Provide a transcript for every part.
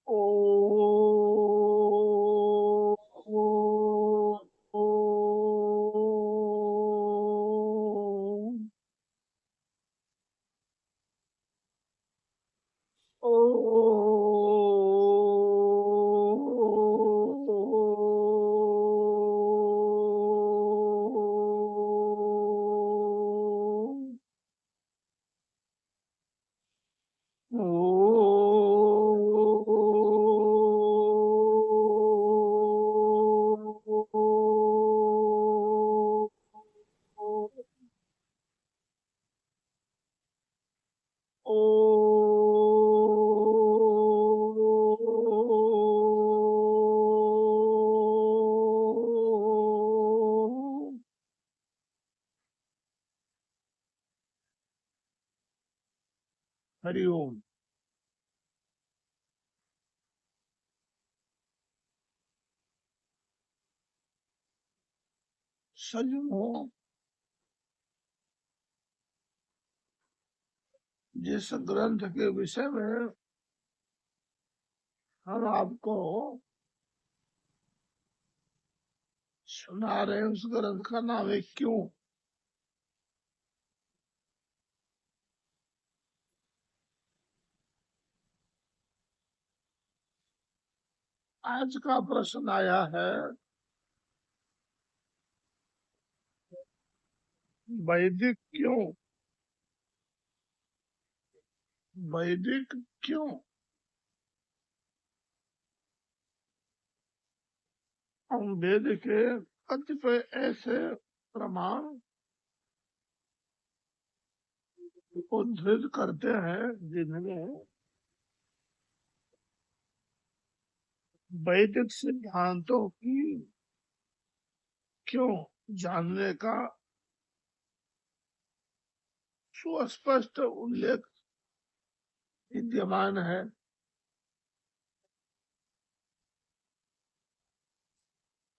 ओ हरिओम। सज्जनों, जिस ग्रंथ के विषय में हम आपको सुना रहे हैं उस ग्रंथ का नाम है क्यों। आज का प्रश्न आया है, वैदिक क्यों। वैदिक क्यों। हम वेद के कतिपय ऐसे प्रमाण उद्धृत करते हैं जिनमें वैदिक सिद्धांतों की क्यों जानने का सुस्पष्ट उल्लेख विद्यमान है।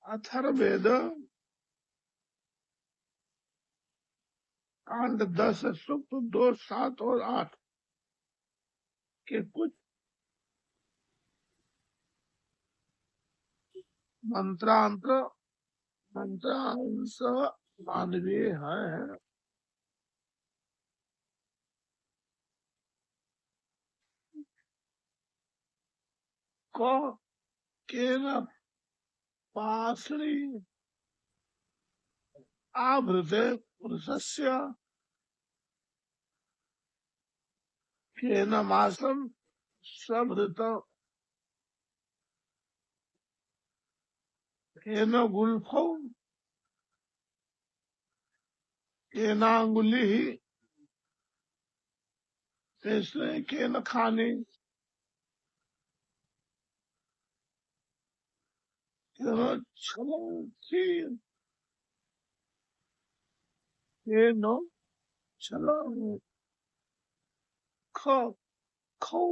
अथर्ववेद कांड 10 सूक्त 2, 7 और 8 के कुछ मंत्रांश मानवीय है। को केन पाशरी आवृते पुरुषस्य केन मासम सभृत केन गुल्फौ केनांगुली केन खानी केन छलंती केन छलं खौ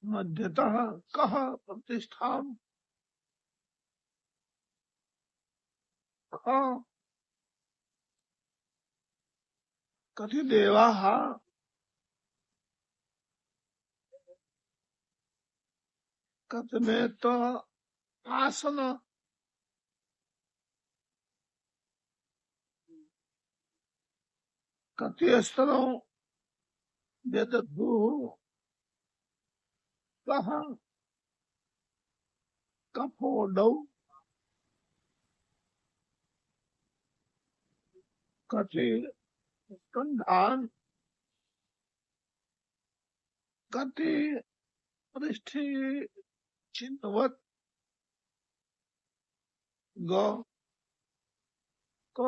मध्यतः कः प्रतिष्ठां ख कति देवाः कथमेत आसन कति स्तरो व्यदधुः कः कफोडौ कति स्कन्धान् कति पृष्ठे चिन्वत् ग क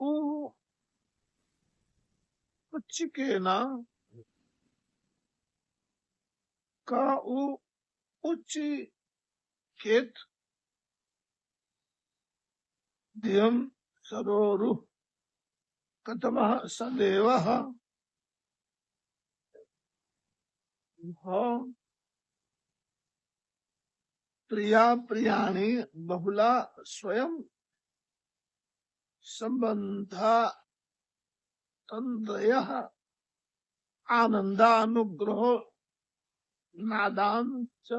उ उच्चिकेन क उ उच्चिकेत धियं सरोरुः कतमः स देवः प्रिया प्रियाणि बहुला स्वयं संबंधा तन्द्रयः आनंदानुग्रहो नादान च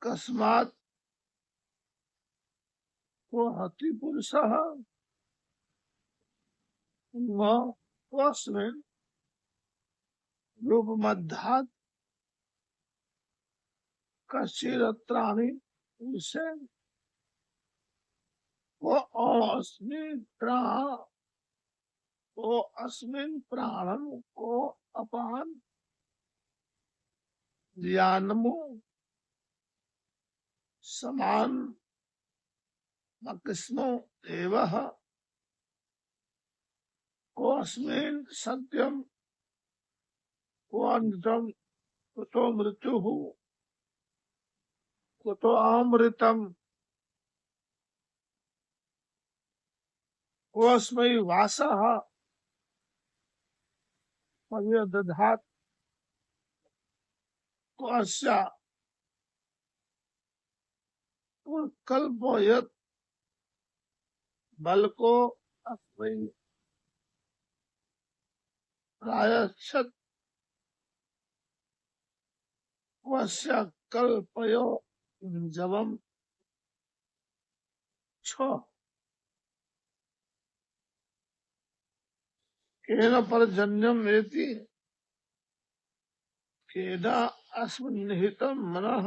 कस्मात् को हति पुरुषः कस्मिन् रूपमध्यात् कश्चिदत्राणि पुरुषे को अस्मिन् प्राणं को अपान ज्ञानमो समान मकिस्मो एवः को अस्मिन् सत्यम को अनृतम कुतो मृत्युः कुतो अमृतम को अस्मै वासः पर्यदधात् को अस्या कल्पयत् बल को अस्मै प्रायच्छत् को अस्या कल्पयो जवम छ केन परजन्यम एति केना अस्मिन् निहितं मनः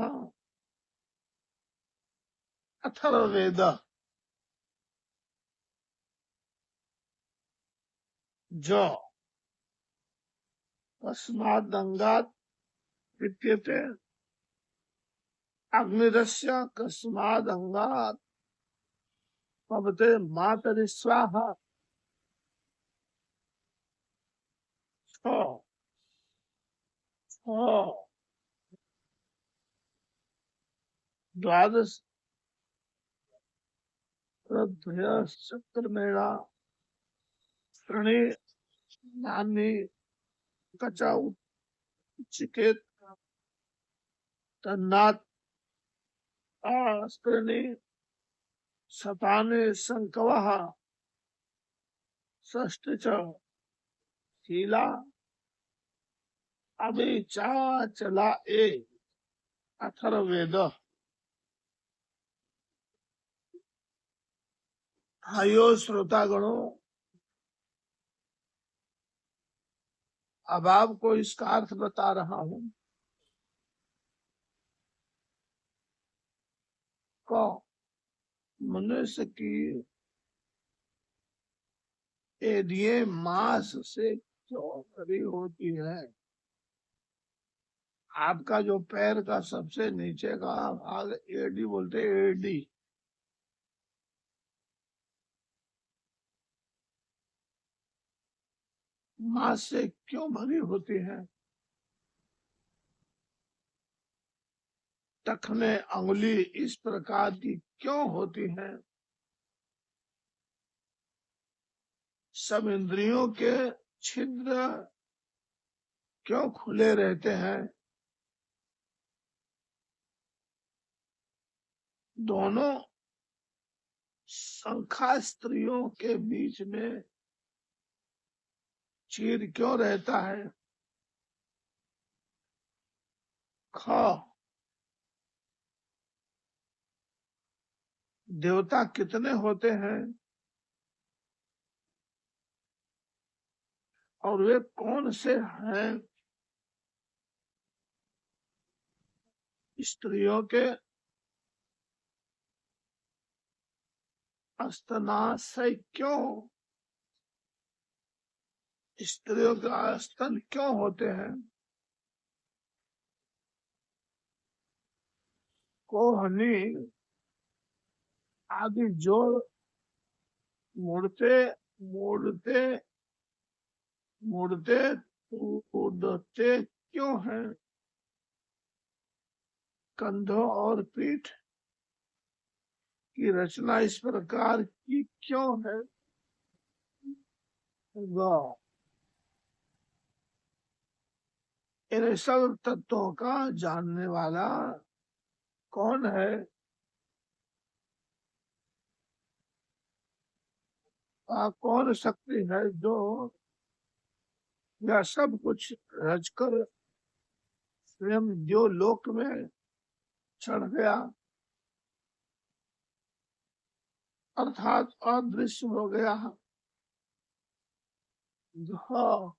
अथर्ववेद जो कस्मादंगात् विद्यते अग्निरस्य कस्मादंगात् पवते मातरि स्वाहा द्वादश चक्रमेणा त्रणे नानी कचा उच्चिकेत तन्नात् आस्त्रणे शताने संकवः षष्ठ च शीला अभिचा चला ए अथर्ववेद। हायो श्रोतागणों, अब आपको इसका अर्थ बता रहा हूं। को मनुष्य की एडिये मांस से क्यों भरी होती है। आपका जो पैर का सबसे नीचे का भाग एडी बोलते हैं, एडी मांस से क्यों भरी होती है। टखने अंगुली इस प्रकार की क्यों होती है। सब इंद्रियों के छिद्र क्यों खुले रहते हैं। दोनों संख्या स्त्रियों के बीच में चीर क्यों रहता है। ख देवता कितने होते हैं और वे कौन से हैं। स्त्रियों के स्तनाशय क्यों, स्त्रियों के स्तन क्यों होते हैं। कोहनी आदि जोड़ मुड़ते मुड़ते मुड़ते टूटते क्यों हैं। कंधों और पीठ की रचना इस प्रकार की क्यों है। इन सब तत्वों का जानने वाला कौन है। कौन शक्ति है जो यह सब कुछ रचकर स्वयं जो लोक में चढ़ गया, अर्थात अदृश्य हो गया। हाँ,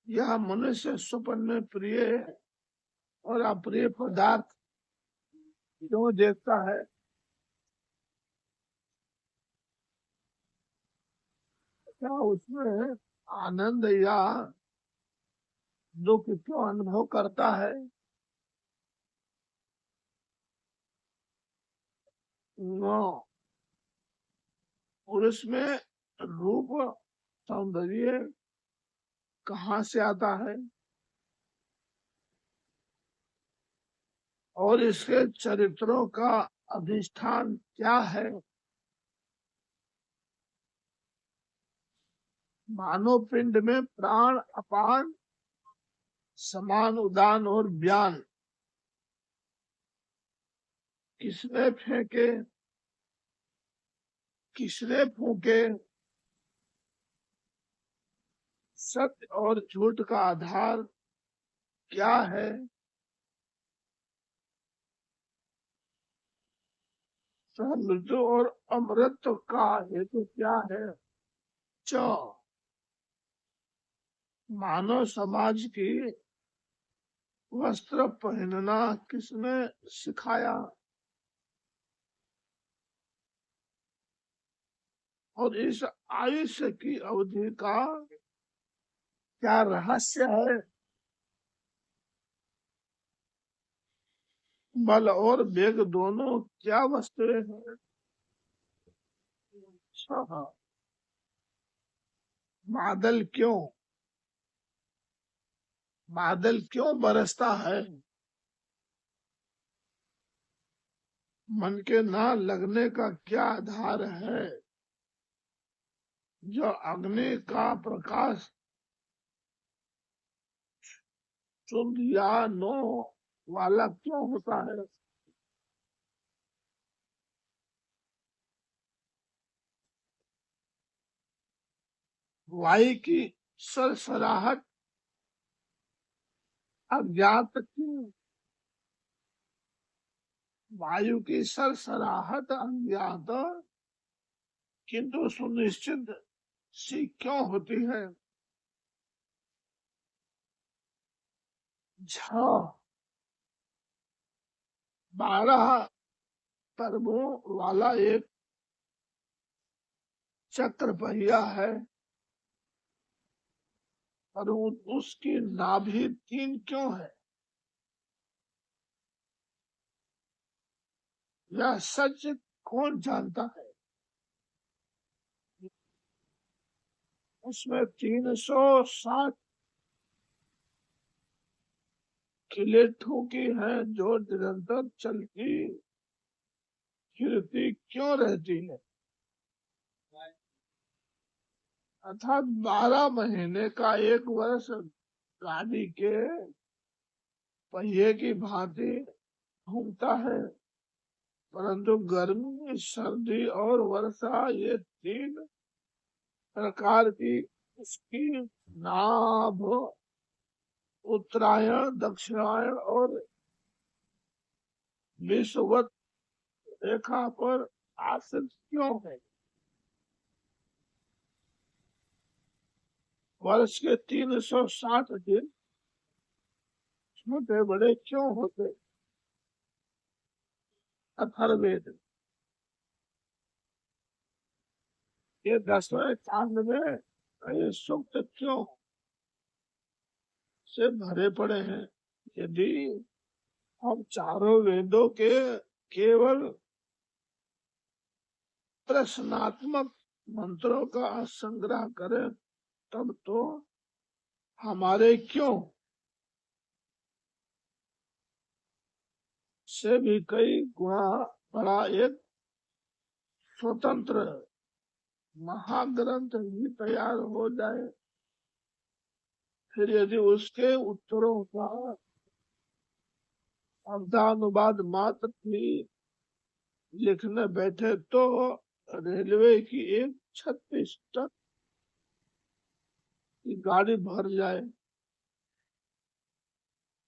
यह मनुष्य स्वप्न में प्रिय और अप्रिय पदार्थ क्यों देखता है? क्या उसमें आनंद या दुख क्यों अनुभव करता है? नो, पुरुष में रूप सौंदर्य कहाँ से आता है और इसके चरित्रों का अधिष्ठान क्या है? मानव पिंड में प्राण, अपान, समान, उदान और व्यान किसने फेंके, किसने फूके? सत्य और झूठ का आधार क्या है? मृत्यु और अमृत का हेतु क्या है? च, मानव समाज की वस्त्र पहनना किसने सिखाया और इस आयुष्य की अवधि का क्या रहस्य है? बल और वेग दोनों क्या वस्तुएं हैं? अच्छा, बादल क्यों, बादल क्यों बरसता है? मन के ना लगने का क्या आधार है? जो अग्नि का प्रकाश शुद्ध या नो वाला क्यों होता है? वायु की सरसराहट अज्ञात क्यों? वायु की सरसराहट अज्ञात किंतु सुनिश्चित सी क्यों होती है? झ, 12 पर्वों वाला एक चक्र पहिया है और उसकी नाभि 3 क्यों है? यह सच कौन जानता है? उसमें 360 किले ठोकी हैं जो निरंतर चलती फिरती क्यों रहती है? अर्थात 12 महीने का एक वर्ष गाड़ी के पहिए की भांति घूमता है, परंतु गर्मी, सर्दी और वर्षा ये 3 प्रकार की उसकी नाभ उत्तरायण, दक्षिणायन और विषुवत रेखा पर आश्रित क्यों है? वर्ष के 360 दिन छोटे बड़े क्यों होते? अथर्ववेद ये 10वें कांड में ये सूक्त क्यों से भरे पड़े हैं? यदि हम चारों वेदों के केवल प्रश्नात्मक मंत्रों का संग्रह करें तब तो हमारे क्यों से भी कई गुना बड़ा एक स्वतंत्र महाग्रंथ ही तैयार हो जाए, फिर यदि उसके उत्तरों का अर्थानुवाद मात्र भी लिखने बैठे तो रेलवे की एक 36 टन कि गाड़ी भर जाए।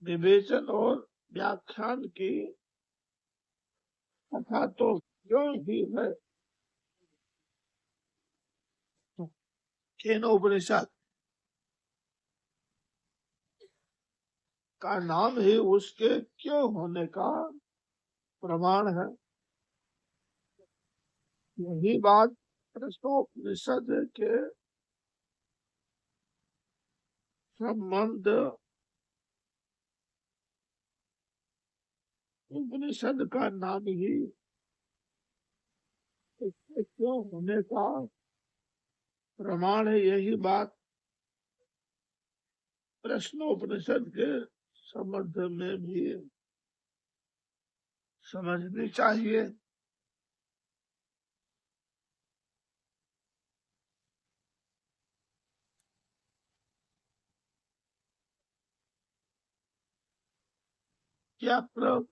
विवेचन और व्याख्यान की कथा तो क्यों ही है। केनोपनिषद का नाम ही उसके क्यों होने का प्रमाण है। यही बात प्रश्नोपनिषद के संबंध उपनिषद का नाम ही इसके क्यों होने का प्रमाण है। यही बात प्रश्नोपनिषद के संबंध में भी समझनी चाहिए। क्या प्रभु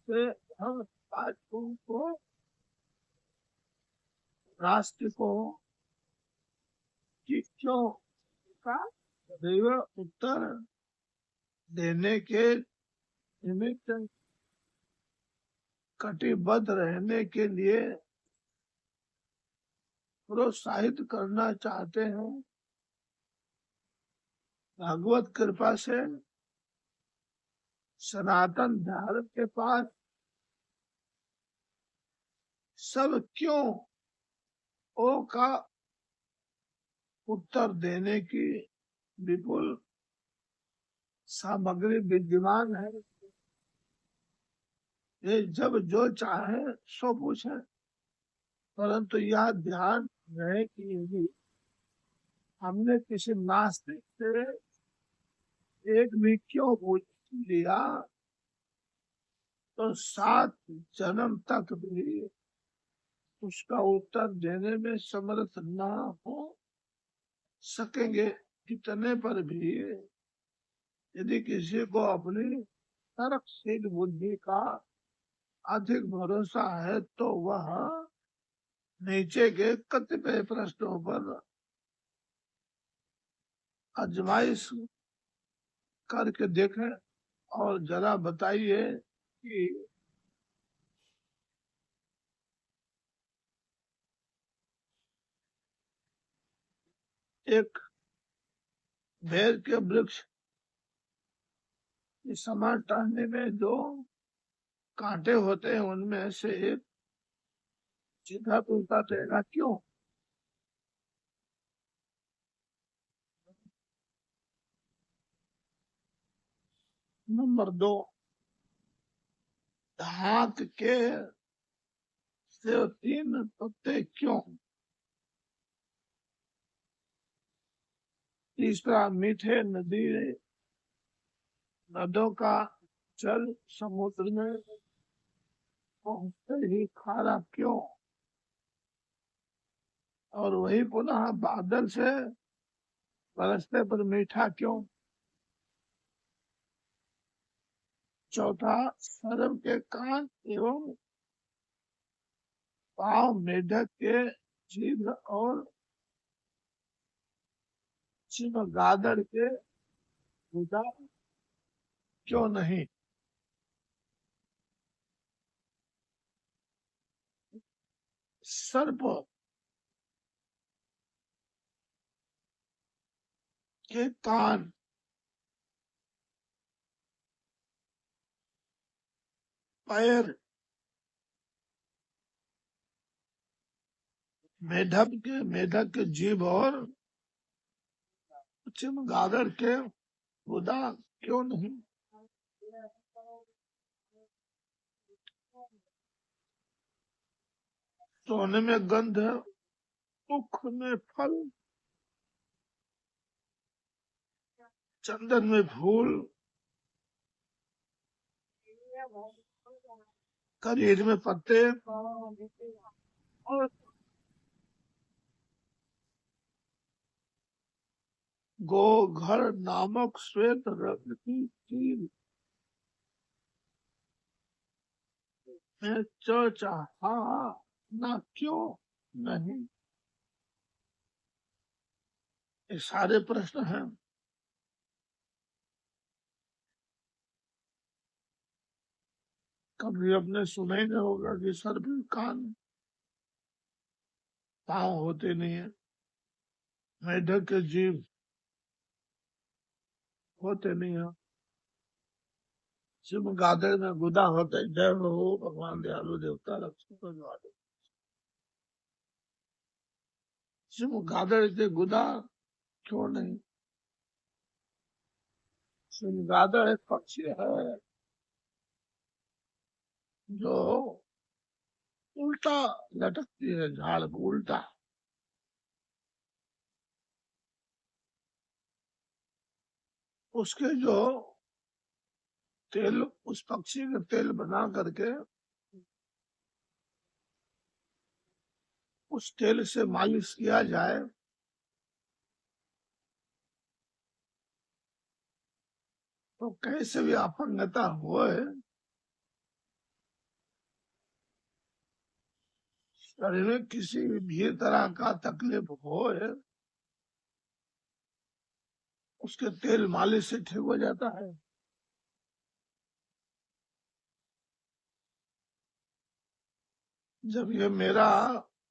से हम पाठकों को नास्तिकों की क्यों का सदैव उत्तर देने के निमित्त कटिबद्ध रहने के लिए प्रोत्साहित करना चाहते हैं। भगवत कृपा से सनातन धर्म के पास सब क्यों ओ का उत्तर देने की विपुल सामग्री विद्यमान है। ये जब जो चाहे सो पूछे, परंतु यह ध्यान रहे कि यदि हमने किसी नास्तिक से एक भी क्यों पूछ लिया तो 7 जन्म तक भी उसका उत्तर देने में समर्थ न हो सकेंगे। इतने पर भी यदि किसी को अपनी तर्कशील बुद्धि का अधिक भरोसा है तो वह नीचे के कतिपय प्रश्नों पर आजमाइश करके देखें और जरा बताइए कि एक बेर के वृक्ष के समान टहने में जो कांटे होते हैं उनमें से एक सीधा टूटता रहेगा क्यों। नंबर 2, धाक के से 3 पत्ते क्यों। तीसरा, मीठे नदों का जल समुद्र में पहुंचते ही खारा क्यों। और वही पुनः बादल से बरसने पर मीठा क्यों। चौथा, सर्प के कान एवं पांव, मेढक के जीभ और चमगादड़ के गुदा क्यों नहीं। सर्प के कान, पैर, मेढक के जीभ और चमगादड़ के गुदा क्यों नहीं। सोने में गंध, मुख में फल, चंदन में फूल, करीर में पत्ते और गोघर नामक श्वेत रंग की चील में चचा ना क्यों नहीं। ये सारे प्रश्न हैं। कभी अपने सुना ही नहीं होगा कि सर भी कान पाँव होते नहीं है, मेढक के जीव होते नहीं है, चमगादड़ में गुदा होता है। जय हो भगवान दयालु देवता लक्ष्मण द्वारे। चमगादड़ के गुदा क्यों नहीं? चमगादड़ एक पक्षी है जो उल्टा लटकती है, झाड़ को उल्टा। उसके जो तेल, उस पक्षी का तेल बना करके उस तेल से मालिश किया जाए तो कैसे भी अपंगता होए, शरीर में किसी भी तरह का तकलीफ होए, उसके तेल मालिश से ठीक हो जाता है। जब ये मेरा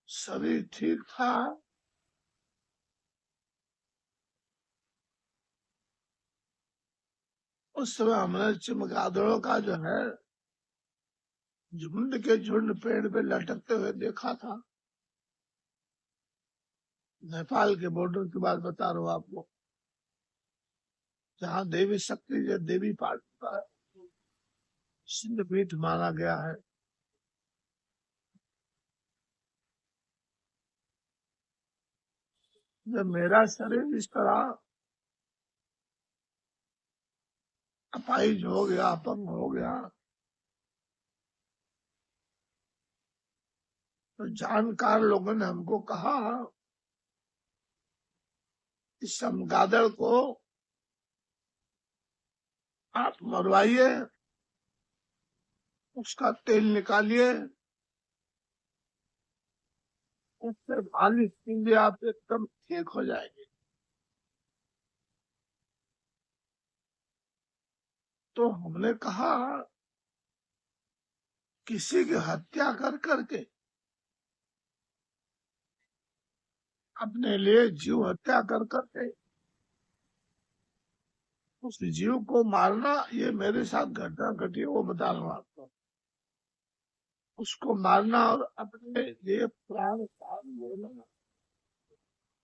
शरीर ठीक था उस समय हमने चमगादड़ों का जो है झुंड के झुंड पेड़ पे लटकते हुए देखा था। नेपाल के बॉर्डर की बात बता रहा हूँ आपको, जहाँ देवी शक्ति जो देवी पाठ का सिंध पीठ माना गया है। जब मेरा शरीर इस तरह अपाहिज हो गया, अपंग हो गया, तो जानकार लोगों ने हमको कहा इस चमगादड़ को आप मरवाइए, उसका तेल निकालिए, उससे मालिश कीजिए, आप एकदम ठीक हो जाएंगे। तो हमने कहा किसी की हत्या कर करके अपने लिए जीव हत्या कर करके उस जीव को मारना, ये मेरे साथ घटना घटी है, वो बता रहा हूँ आपको। उसको मारना और अपने लिए प्राण त्याग देना,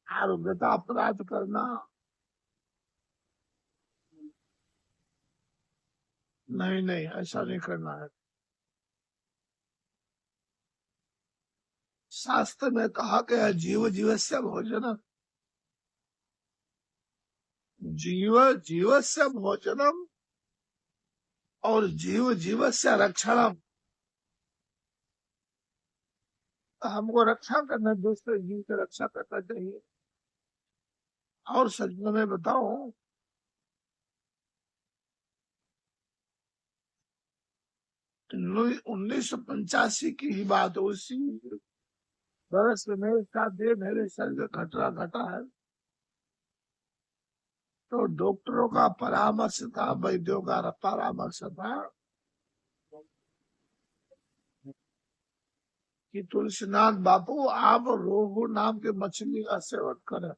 आरोग्यता अपराध करना, नहीं नहीं, ऐसा नहीं करना है। शास्त्र में कहा गया जीव जीवस्य भोजनम, जीव जीवस्य भोजनम और जीव जीवस्य रक्षणम। हमको रक्षा करना, दूसरे जीव की रक्षा करना चाहिए। और सच में मैं बताऊं, 1985 की ही बात, उसी बरस में मेरे साथ ये मेरे शरीर का घटना घटा है। तो डॉक्टरों का परामर्श था, वैद्यों का परामर्श था कि तुलसीनाथ बापू आप रोहू नाम के मछली का सेवन करें,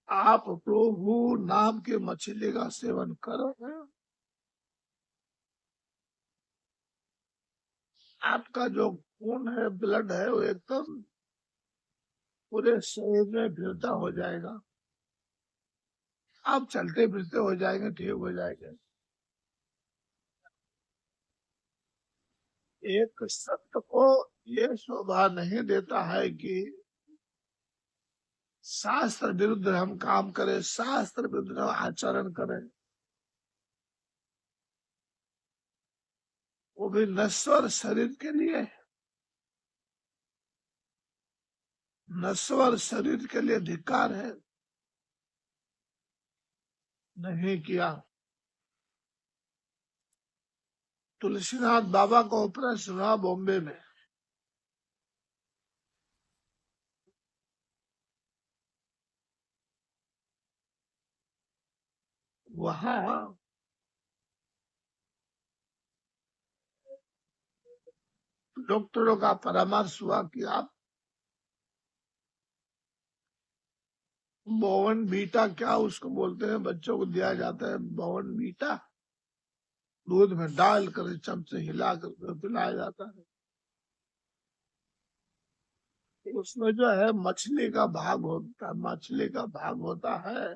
आप रोहू नाम के मछली का सेवन करें, आपका जो खून है, ब्लड है, वो एकदम पूरे शरीर में फिरता हो जाएगा, आप चलते फिरते हो जाएंगे, ठीक हो जाएंगे। एक सत्य को ये शोभा नहीं देता है कि शास्त्र विरुद्ध हम काम करें, शास्त्र विरुद्ध हम आचरण करें, वो भी नश्वर शरीर के लिए। नश्वर शरीर के लिए धिक्कार है, नहीं किया। तुलसीनाथ बाबा का ऑपरेशन हुआ बॉम्बे में, वहां डॉक्टरों का परामर्श हुआ कि आप बोवन बीटा, क्या उसको बोलते हैं, बच्चों को दिया जाता है बोवन बीटा, दूध में डाल कर चमचे हिला कर पिलाया जाता है। उसमें जो है मछली का भाग होता है, मछली का भाग होता है,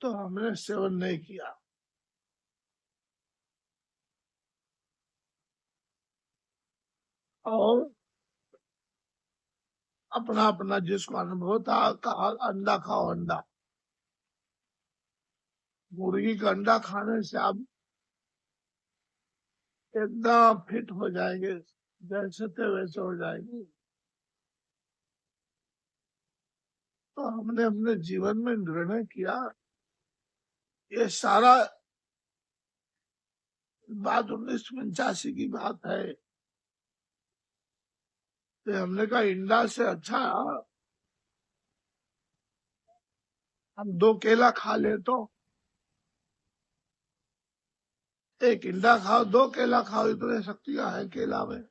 तो हमने सेवन नहीं किया। और अपना अपना जिसको अनुभव था, कहा अंडा खाओ अंडा। मुर्गी का अंडा खाने से आप एकदम फिट हो जाएंगे, जैसे थे वैसे हो जाएंगे। तो हमने अपने जीवन में निर्णय किया, ये सारा बात 1985 की बात है। तो हमने कहा इंडा से अच्छा हम 2 केला खा ले, तो एक इंडा खाओ 2 केला खाओ, इतने शक्तियां है केला में।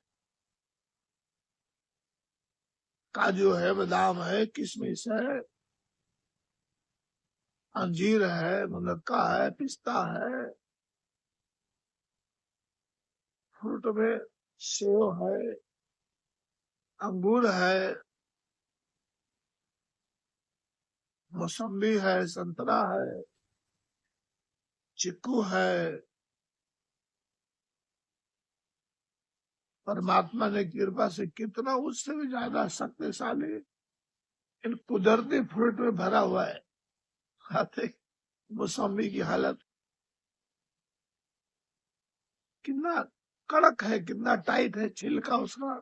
काजू है, बादाम है, किशमिश है, अंजीर है, मुनक्का है, पिस्ता है, फ्रूट में सेव है, अंगूर है, मौसम्बी है, संतरा है, चिक्कू है। परमात्मा ने कृपा से कितना उससे भी ज्यादा शक्तिशाली इन कुदरती फ्रूट में भरा हुआ है। खाते मौसम्बी की हालत कितना कड़क है, कितना टाइट है छिलका उसका,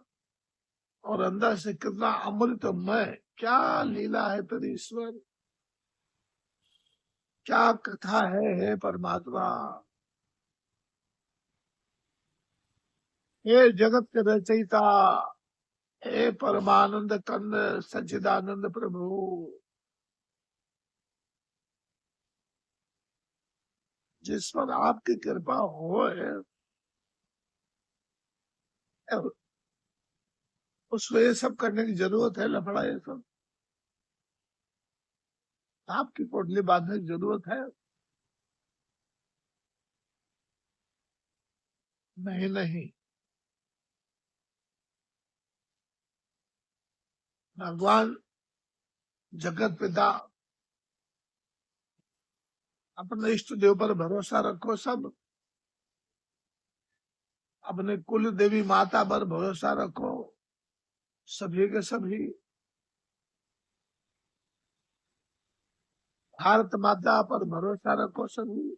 और अंदर से कितना अमृतमय। क्या लीला है तेरी ईश्वर, क्या कथा है हे परमात्मा। हे जगत के रचयिता, हे परमानंद कंद सच्चिदानंद प्रभु, जिस पर आपकी कृपा हो उसको ये सब करने की जरूरत है, लफड़ा ये सब आपकी पोटली बांधने की जरूरत है? नहीं नहीं, भगवान जगत पिता, अपने इष्ट देव पर भरोसा रखो सब, अपने कुल देवी माता पर भरोसा रखो, सभी के सभी, भारत माता पर भरोसा रखो सभी।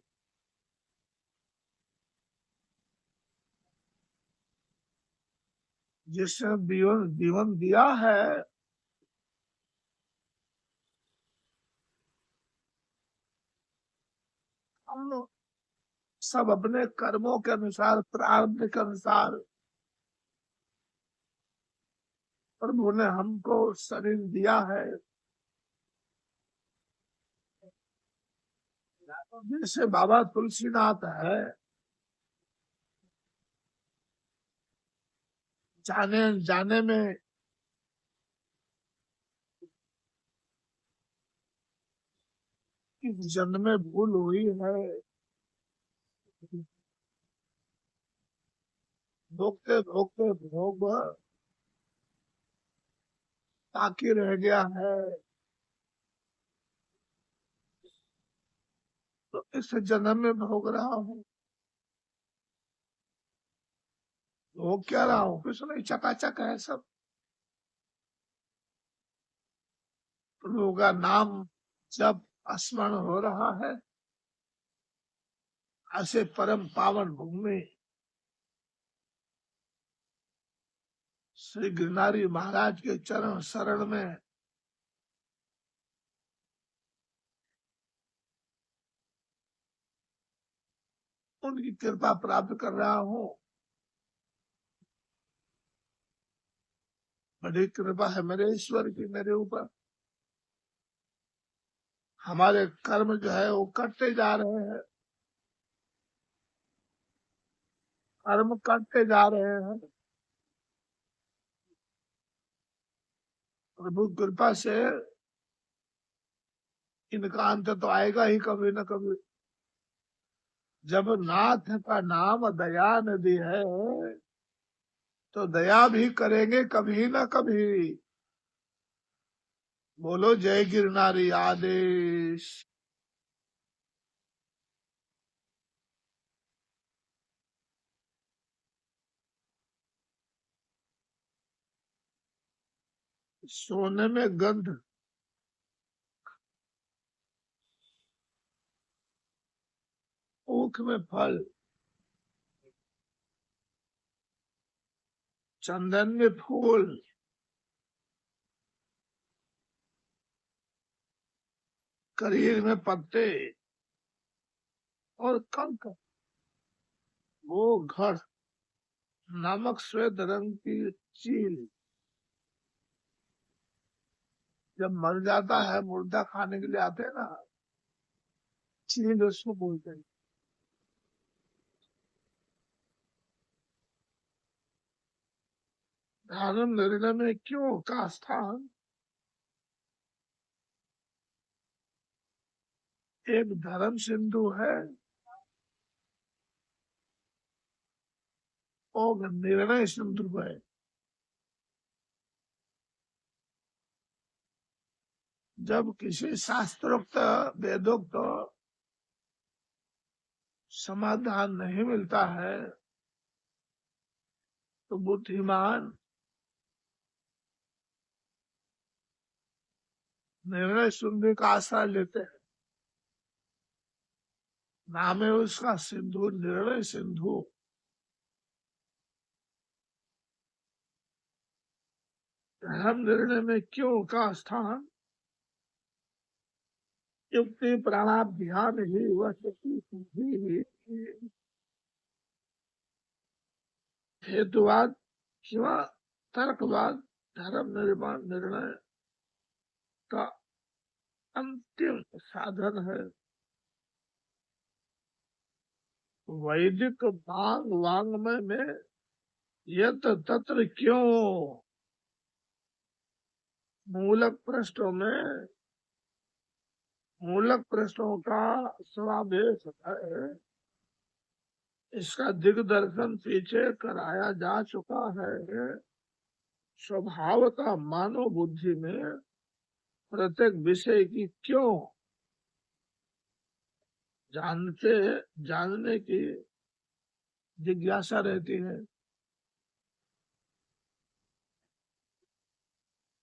जिसने जीवन जीवन दिया है, हम लोग सब अपने कर्मों के अनुसार, प्रारब्ध के अनुसार प्रभु ने हमको शरीर दिया है। जैसे बाबा तुलसीनाथ है, जाने जाने में इस जन्म में भूल हुई है, भोगते भोगते भोग बाकी रह गया है, तो इस जन्म में भोग रहा हूँ। भोग क्या रहा हूँ, कुछ नहीं, चकाचक है सब। प्रभु का नाम जब स्मरण हो रहा है, ऐसे परम पावन भूमि श्री गिरनारी महाराज के चरण शरण में उनकी कृपा प्राप्त कर रहा हूँ। बड़ी कृपा है मेरे ईश्वर की मेरे ऊपर। हमारे कर्म जो है वो करते जा रहे हैं, कर्म करते जा रहे हैं। प्रभु कृपा से इनका अंत तो आएगा ही कभी न कभी। जब नाथ का नाम दया नदी है तो दया भी करेंगे कभी न कभी। बोलो जय गिरनारी आदेश। सोने में गंध, ऊख में फल, चंदन में फूल, करीर में पत्ते और कंक, वो घर, नमक श्वेत रंग की चील। जब मर जाता है मुर्दा खाने के लिए आते हैं ना, चील उसको बोलते हैं। धर्म निर्णय में क्यों का स्थान, एक धर्म सिंधु है और निर्णय सिंधु है। जब किसी शास्त्रोक्त वेदोक्त समाधान नहीं मिलता है तो बुद्धिमान निर्णय सिंधु का आश्रय लेते हैं। नाम है उसका सिंधु, निर्णय सिंधु। धर्म निर्णय में क्यों का स्थान, युक्ति प्राणाध्यान ही वह शक्ति सिद्धि ही। हेतुवाद शिवा तर्कवाद धर्म निर्माण निर्णय का अंतिम साधन है। वैदिक वांग वांग्मय में यत तत्र क्यों, मूलक पृष्ठों में, मूलक पृष्ठों का समावेश है। इसका दिग्दर्शन पीछे कराया जा चुका है। स्वभाव का मानव बुद्धि में प्रत्येक विषय की क्यों जानने की जिज्ञासा रहती है।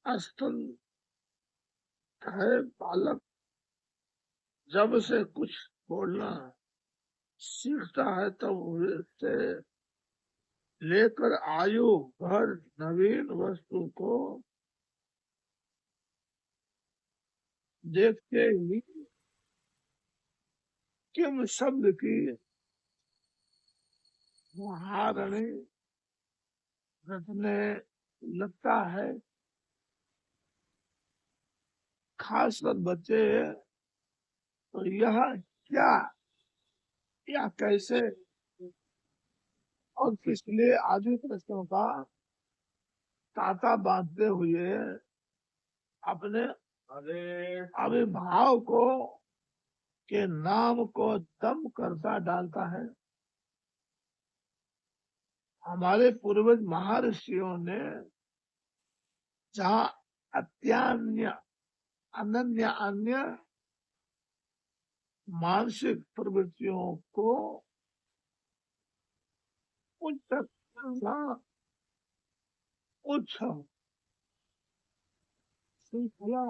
स्तन है बालक जब से कुछ बोलना सीखता है तब से लेकर आयु भर नवीन वस्तु को देखते ही किम शब्द की मुहारणी रटने लगता है। खासकर बच्चे तो यह क्या या कैसे और किस लिए आदि प्रश्नों का ताता बांधते हुए अपने अभिभाव को के नाम को दम करता डालता है। हमारे पूर्वज महर्षियों ने जहाँ अत्यान्य अनन्य अन्य मानसिक प्रवृत्तियों को उच्च उच्च श्रृंखला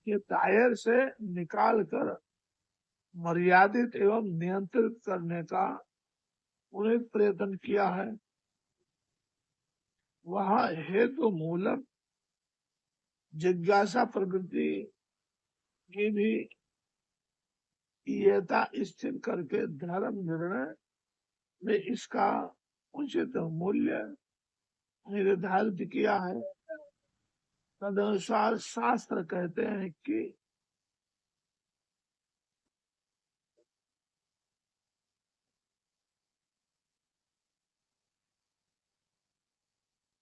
के दायर से निकालकर मर्यादित एवं नियंत्रित करने का उन्हें प्रयत्न किया है। वहाँ हेतु मूलक जिज्ञासा प्रवृत्ति की भी यथा स्थिर करके धर्म निर्णय में इसका उचित मूल्य निर्धारित किया है। तदनुसार शास्त्र कहते हैं कि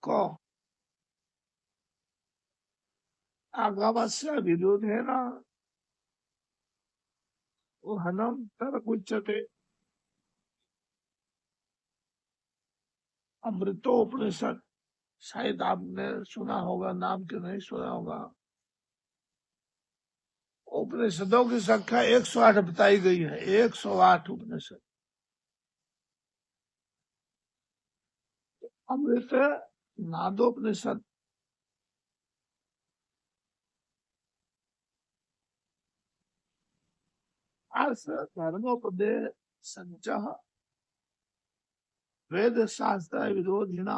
को आगमस्य विरोधेन हनम तर्कुच्यते। अमृतोपनिषद, शायद आपने सुना होगा, नाम क्यों नहीं सुना होगा। उपनिषदों की संख्या 108 बताई गई है, 108 उपनिषद। अमृत नादोपनिषद, अर्थ धर्मोपदेश संचह वेद शास्त्र विरोधिना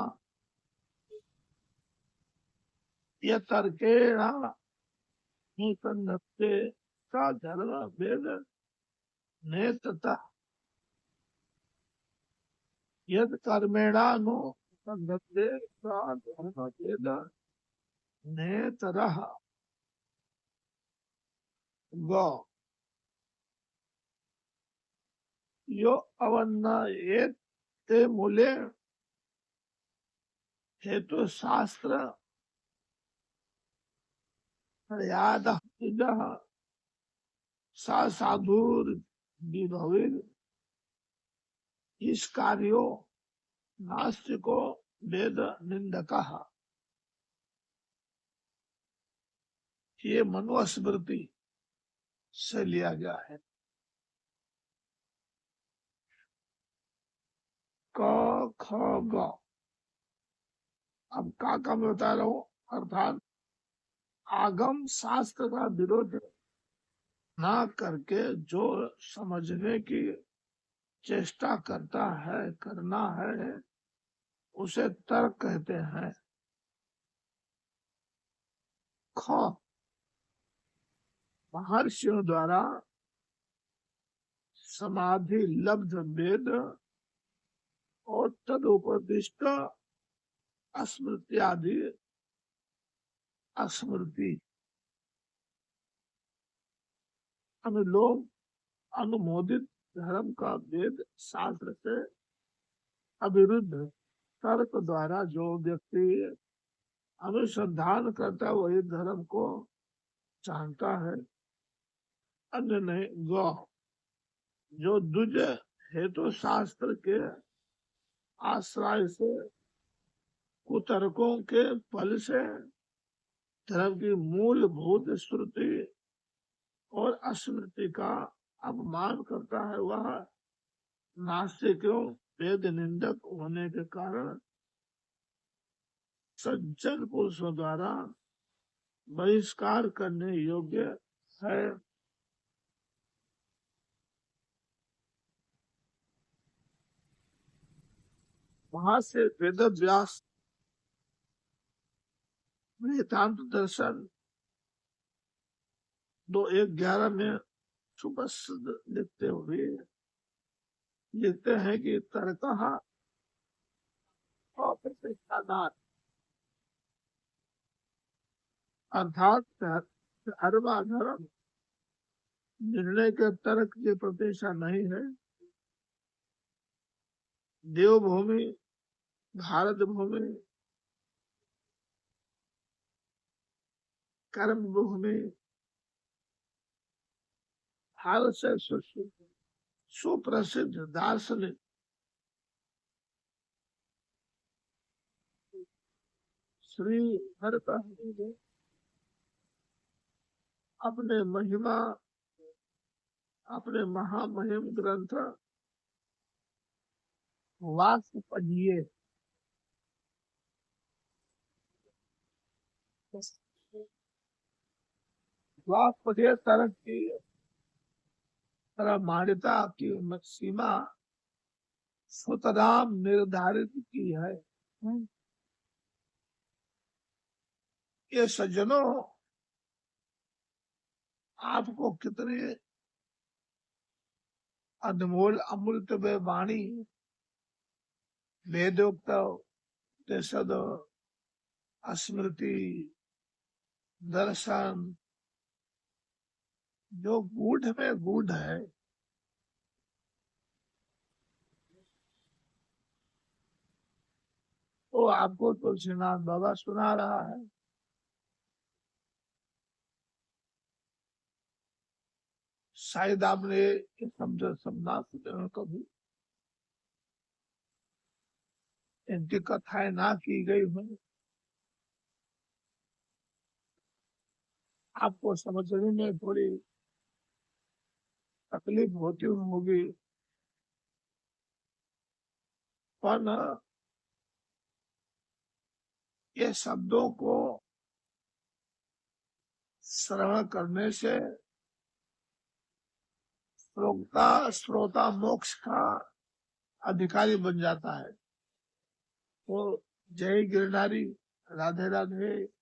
ये तर्केण निसन्नते सा धर्म वेद नेतता यद कर्मेणानु सन्नते सा धर्म वेद नेतरः। गो यो अवन्नयेते मूले हेतु शास्त्र यादः इदः सा साधुर विभविर इस कार्यो नास्तिको वेद निंदकः। ये मनुस्मृति से लिया गया है। क ख ग। अब का मैं बता रहा हूँ, अर्थात आगम शास्त्र का विरोध ना करके जो समझने की चेष्टा करता है, करना है, उसे तर्क कहते हैं। ख महर्षियों द्वारा समाधि लब्ध वेद और तदुपदिष्ट स्मृति आदि स्मृति अनुलोम अनुमोदित धर्म का वेद शास्त्र से अविरुद्ध तर्क द्वारा जो व्यक्ति अनुसंधान करता है वही धर्म को जानता है, अन्य नहीं। गौ जो द्विज हेतु शास्त्र के आश्रय से कुतर्कों के फल से धर्म की मूलभूत श्रुति और स्मृति का अपमान करता है, वह नास्तिकों वेद निंदक होने के कारण सज्जन पुरुषों द्वारा बहिष्कार करने योग्य है। वहां से वेद व्यास वेदांत दर्शन 2:11 में सुप्रसिद्ध लिखते हुए लिखते हैं कि तर्कः अप्रतिष्ठानात्, अर्थात धर्म अधर्म निर्णय के तर्क की प्रतिष्ठा नहीं है। देवभूमि, भारत भूमि, कर्म भूमि, भारत से सुप्रसिद्ध दार्शनिक श्री हरप्रभु ने अपने महिमा, अपने महामहिम ग्रंथ वाक्पदीय वाक्पदीय तर्क की मान्यता की सीमा स्वतराम निर्धारित की है। ये सज्जनों, आपको कितने अनमोल अमृतमय वाणी वेदोक्त उपनिषद स्मृति दर्शन जो गूढ़ में गूढ़ है, वो आपको तुलसीनाथ बाबा सुना रहा है। शायद आपने ये समझो समझा कभी इनकी कथाएं ना की गई हो, आपको समझने में थोड़ी तकलीफ होती होगी, पर ये शब्दों को श्रवण करने से श्रोता मोक्ष का अधिकारी बन जाता है। तो जय गिरधारी, राधे राधे।